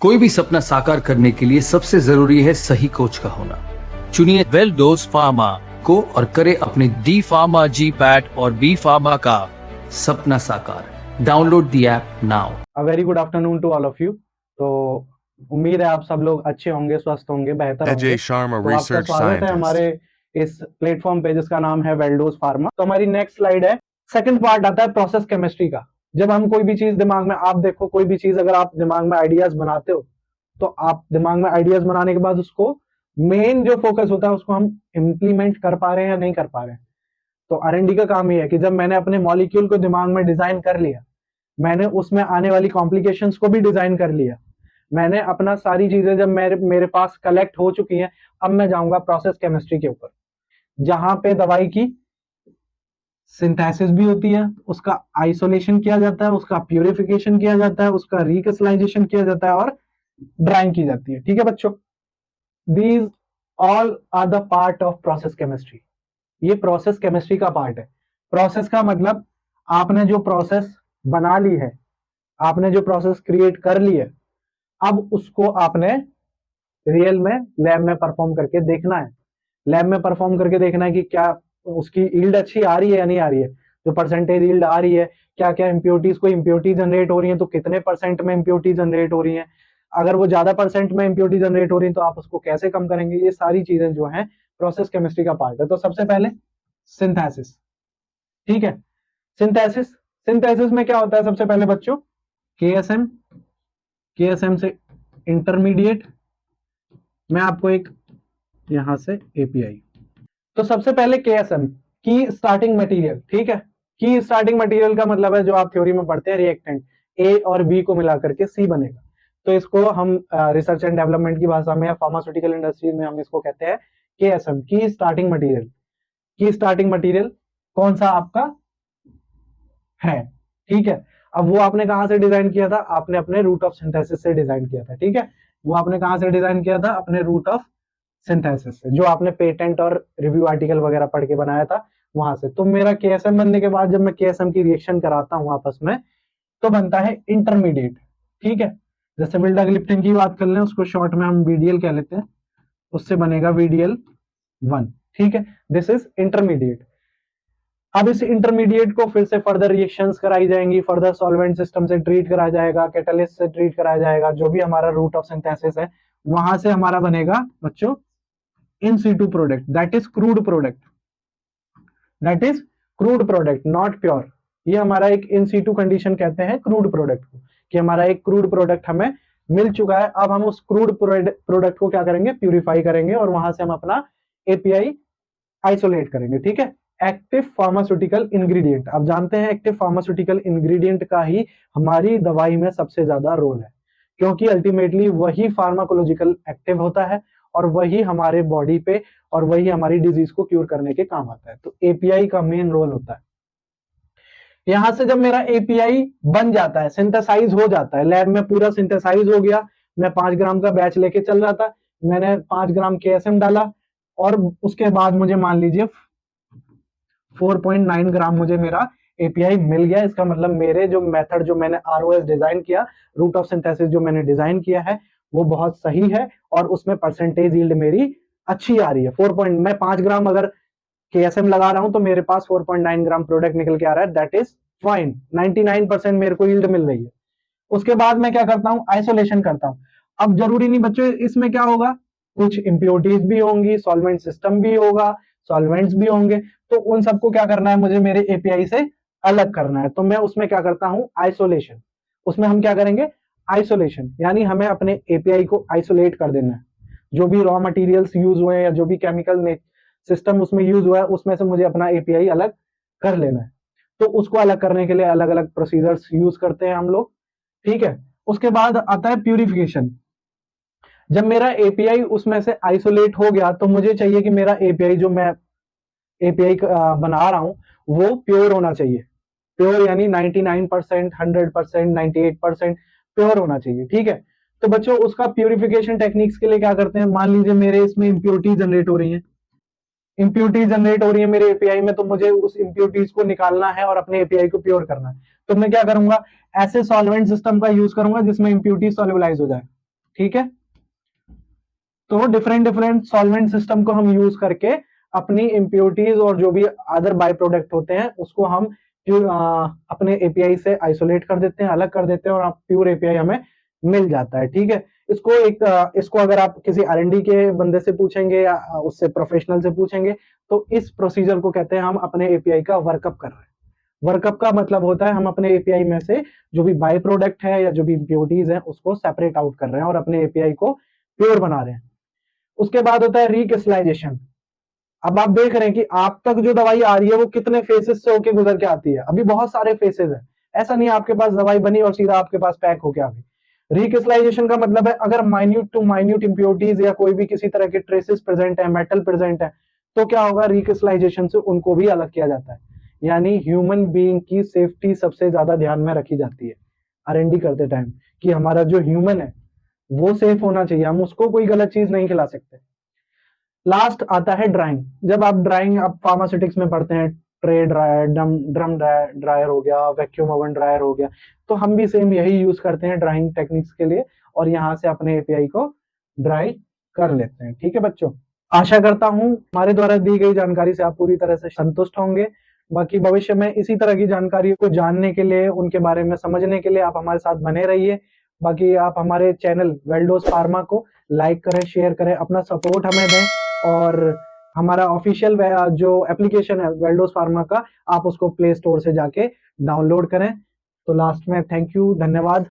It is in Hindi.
कोई भी सपना साकार करने के लिए सबसे जरूरी है सही कोच का होना। चुनिए वेल डोज फार्मा को और करे अपने डी फार्मा जी पैट और बी फार्मा का सपना साकार। Download the app now. A very good afternoon to all of you. तो उम्मीद है आप सब लोग अच्छे होंगे, स्वस्थ होंगे, बेहतर होंगे। Ajay Sharma, तो आपका research स्वागत है scientist. हमारे इस प्लेटफॉर्म पे जिसका नाम है वेलडोज फार्मा। तो हमारी नेक्स्ट स्लाइड है, सेकंड पार्ट आता है प्रोसेस केमिस्ट्री का। जब हम कोई भी चीज दिमाग में, आप देखो कोई भी चीज अगर आप दिमाग में आइडियाज बनाते हो तो आप दिमाग में आइडियाज बनाने के बाद उसको मेन जो फोकस होता है उसको हम इम्प्लीमेंट कर पा रहे हैं या नहीं कर पा रहे हैं। तो R&D का काम ये है कि जब मैंने अपने मॉलिक्यूल को दिमाग में डिजाइन कर लिया, मैंने उसमें आने वाली कॉम्प्लिकेशंस को भी डिजाइन कर लिया, मैंने अपना सारी चीजें जब मेरे पास कलेक्ट हो चुकी हैं, अब मैं जाऊंगा प्रोसेस केमिस्ट्री के ऊपर, जहां पे दवाई की सिंथेसिस भी होती है, उसका आइसोलेशन किया जाता है, उसका प्यूरिफिकेशन किया जाता है, उसका रिक्रिस्टलाइजेशन किया जाता है और ड्राइंग की जाती है। ठीक है बच्चों, these all are the part of process chemistry. ये प्रोसेस केमिस्ट्री का पार्ट है। प्रोसेस का मतलब आपने जो प्रोसेस बना ली है, आपने जो प्रोसेस क्रिएट कर ली है, अब उसको आपने रियल में लैब में परफॉर्म करके देखना है। लैब में परफॉर्म करके देखना है कि क्या उसकी यील्ड अच्छी आ रही है या नहीं आ रही है, जो परसेंटेज यील्ड आ रही है, क्या क्या इंप्योरिटीज, कोई इंप्योरिटी जनरेट हो रही है तो कितने परसेंट में इंप्योरिटी जनरेट हो रही है, अगर वो ज्यादा परसेंट में इंप्योरिटी जनरेट हो रही है तो आप उसको कैसे कम करेंगे। ये सारी चीजें जो है प्रोसेस केमिस्ट्री का पार्ट है। तो सबसे पहले सिंथेसिस। ठीक है, सिंथेसिस। सिंथेसिस में क्या होता है सबसे पहले बच्चों, केएसएम, केएसएम से इंटरमीडिएट, मैं आपको एक यहां से एपीआई। तो सबसे पहले केएसएम, की स्टार्टिंग मटेरियल। ठीक है, की स्टार्टिंग मटेरियल का मतलब है जो आप थ्योरी में पढ़ते हैं, रिएक्टेंट ए और बी को मिला करके सी बनेगा। तो इसको हम रिसर्च एंड डेवलपमेंट की भाषा में या फार्मास्यूटिकल इंडस्ट्री में हम इसको कहते हैं केएसएम, की स्टार्टिंग मटेरियल। की स्टार्टिंग मटेरियल कौन सा आपका है। ठीक है, अब वो आपने कहां से डिजाइन किया था, आपने अपने रूट ऑफ सिंथेसिस से डिजाइन किया था। ठीक है, वो आपने कहां से डिजाइन किया था, अपने रूट ऑफ सिंथेसिस से, जो आपने पेटेंट और रिव्यू आर्टिकल वगैरह पढ़ के बनाया था वहां से। तो मेरा केएसएम बनने के बाद जब मैं केएसएम की रिएक्शन कराता हूं आपस में, तो बनता है इंटरमीडिएट। ठीक है, जैसे विल्डाग्लिप्टिन की बात कर लें, उसको शॉर्ट में हम वीडीएल कह लेते हैं, उससे बनेगा VDL1। ठीक है, दिस इज इंटरमीडिएट। अब इस इंटरमीडिएट को फिर से फर्दर रिएक्शंस कराई जाएंगी, फर्दर सॉल्वेंट सिस्टम से ट्रीट कराया जाएगा, कैटलिस्ट से ट्रीट कराया जाएगा, जो भी हमारा रूट ऑफ सिंथेसिस है वहां से हमारा बनेगा बच्चों in situ product, that is crude product, that is crude product, not pure. ये हमारा एक इन सीटू कंडीशन कहते हैं क्रूड प्रोडक्ट को, कि हमारा एक क्रूड प्रोडक्ट हमें मिल चुका है। अब हम उस क्रूड प्रोडक्ट को क्या करेंगे, प्यूरिफाई करेंगे और वहां से हम अपना एपीआई आइसोलेट करेंगे। ठीक है, एक्टिव फार्मास्यूटिकल इंग्रेडिएंट, आप जानते हैं एक्टिव फार्मास्यूटिकल इंग्रेडिएंट का ही हमारी दवाई में सबसे ज्यादा रोल है, क्योंकि अल्टीमेटली वही फार्माकोलॉजिकल एक्टिव होता है और वही हमारे बॉडी पे और वही हमारी डिजीज को क्यूर करने के काम आता है। तो एपीआई का मेन रोल होता है। यहां से जब मेरा एपीआई बन जाता है, सिंथेसाइज हो जाता है, लैब में पूरा सिंथेसाइज हो गया, मैं 5 ग्राम का बैच लेके चल रहा था, मैंने 5 ग्राम केएसएम डाला और उसके बाद मुझे मान लीजिए 4.9 ग्राम मुझे मेरा एपीआई मिल गया। इसका मतलब मेरे जो मेथड, जो मैंने आरओएस डिजाइन किया, रूट ऑफ सिंथेसिस जो मैंने डिजाइन किया है, वो बहुत सही है और उसमें परसेंटेज यील्ड मेरी अच्छी आ रही है। मैं 5 ग्राम अगर केएसएम लगा रहा हूं तो मेरे पास 4.9 ग्राम प्रोडक्ट निकल के आ रहा है, दैट इज फाइन, 99% मेरे को यील्ड मिल रही है। उसके बाद मैं क्या करता हूं, आइसोलेशन करता हूं। अब जरूरी नहीं बच्चों, इसमें क्या होगा, कुछ इंप्योरिटीज भी होंगी, सॉल्वेंट सिस्टम भी होगा, सॉल्वेंट्स भी होंगे, तो उन सबको क्या करना है, मुझे मेरे एपीआई से अलग करना है। तो मैं उसमें क्या करता हूं, आइसोलेशन। उसमें हम क्या करेंगे, आइसोलेशन, यानी हमें अपने एपीआई को आइसोलेट कर देना है। जो भी रॉ मटेरियल्स यूज हुए या जो भी केमिकल सिस्टम उसमें यूज हुआ है, उसमें से मुझे अपना एपीआई अलग कर लेना है। तो उसको अलग करने के लिए अलग अलग प्रोसीजर्स यूज करते हैं हम लोग। ठीक है, उसके बाद आता है प्यूरिफिकेशन। जब मेरा एपीआई उसमें से आइसोलेट हो गया तो मुझे चाहिए कि मेरा एपीआई, जो मैं एपीआई बना रहा हूं, वो प्योर होना चाहिए। प्योर यानी 99%, 100%, 98% प्योर होना चाहिए। ठीक है, तो बच्चों उसका प्यूरिफिकेशन टेक्निक्स के लिए क्या करते हैं, मान लीजिए मेरे इसमें इंप्योरिटी जनरेट हो रही है, इंप्योरिटी जनरेट हो रही है मेरे एपीआई में, तो मुझे उस इंप्योरिटीज को निकालना है और अपने एपीआई को प्योर करना है। तो मैं क्या करूंगा, ऐसे सॉल्वेंट सिस्टम का यूज करूंगा जिसमें इंप्योरिटी सॉल्युबलाइज हो जाए। ठीक है। तो डिफरेंट डिफरेंट सॉल्वेंट सिस्टम को हम यूज करके अपनी इम्प्योरिटीज और जो भी अदर बाय प्रोडक्ट होते हैं उसको हम अपने एपीआई से आइसोलेट कर देते हैं, अलग कर देते हैं, और प्योर एपीआई हमें मिल जाता है। ठीक है। इसको अगर आप किसी आरएनडी के बंदे से पूछेंगे या उससे प्रोफेशनल से पूछेंगे तो इस प्रोसीजर को कहते हैं हम अपने एपीआई का वर्कअप कर रहे हैं। वर्कअप का मतलब होता है हम अपने एपीआई में से जो भी बाय प्रोडक्ट है या जो भी इम्प्योरिटीज है उसको सेपरेट आउट कर रहे हैं और अपने एपीआई को प्योर बना रहे हैं। उसके बाद होता है रिक्रिस्टलाइजेशन। अब आप देख रहे हैं कि आप तक जो दवाई आ रही है वो कितने फेसेस से होके गुजर के आती है। अभी बहुत सारे फेसेस है, ऐसा नहीं है आपके पास दवाई बनी और सीधा आपके पास पैक होके आ गई। रिक्रिस्टलाइजेशन का मतलब है अगर माइन्यूट टू माइन्यूट इंप्योरिटीज या कोई भी किसी तरह के ट्रेसेस प्रेजेंट है, मेटल प्रेजेंट है, तो क्या होगा, रिक्रिस्टलाइजेशन से उनको भी अलग किया जाता है। यानी ह्यूमन बीइंग की सेफ्टी सबसे ज्यादा ध्यान में रखी जाती है आरएनडी करते टाइम, कि हमारा जो ह्यूमन है वो सेफ होना चाहिए, हम उसको कोई गलत चीज नहीं खिला सकते। लास्ट आता है ड्राइंग। जब आप ड्राइंग आप फार्मास्यूटिक्स में पढ़ते हैं, ट्रे ड्रायर, ड्रम ड्रायर हो गया, वैक्यूम ओवन ड्रायर हो गया, तो हम भी सेम यही यूज करते हैं ड्राइंग टेक्निक्स के लिए और यहाँ से अपने एपीआई को ड्राई कर लेते हैं। ठीक है बच्चों, आशा करता हूँ हमारे द्वारा दी गई जानकारी से आप पूरी तरह से संतुष्ट होंगे। बाकी भविष्य में इसी तरह की जानकारी को जानने के लिए, उनके बारे में समझने के लिए आप हमारे साथ बने रहिए। बाकी आप हमारे चैनल वेलडोज फार्मा को लाइक करें, शेयर करें, अपना सपोर्ट हमें दें, और हमारा ऑफिशियल जो एप्लीकेशन है वेलडोज फार्मा का, आप उसको प्ले स्टोर से जाके डाउनलोड करें। तो लास्ट में थैंक यू, धन्यवाद।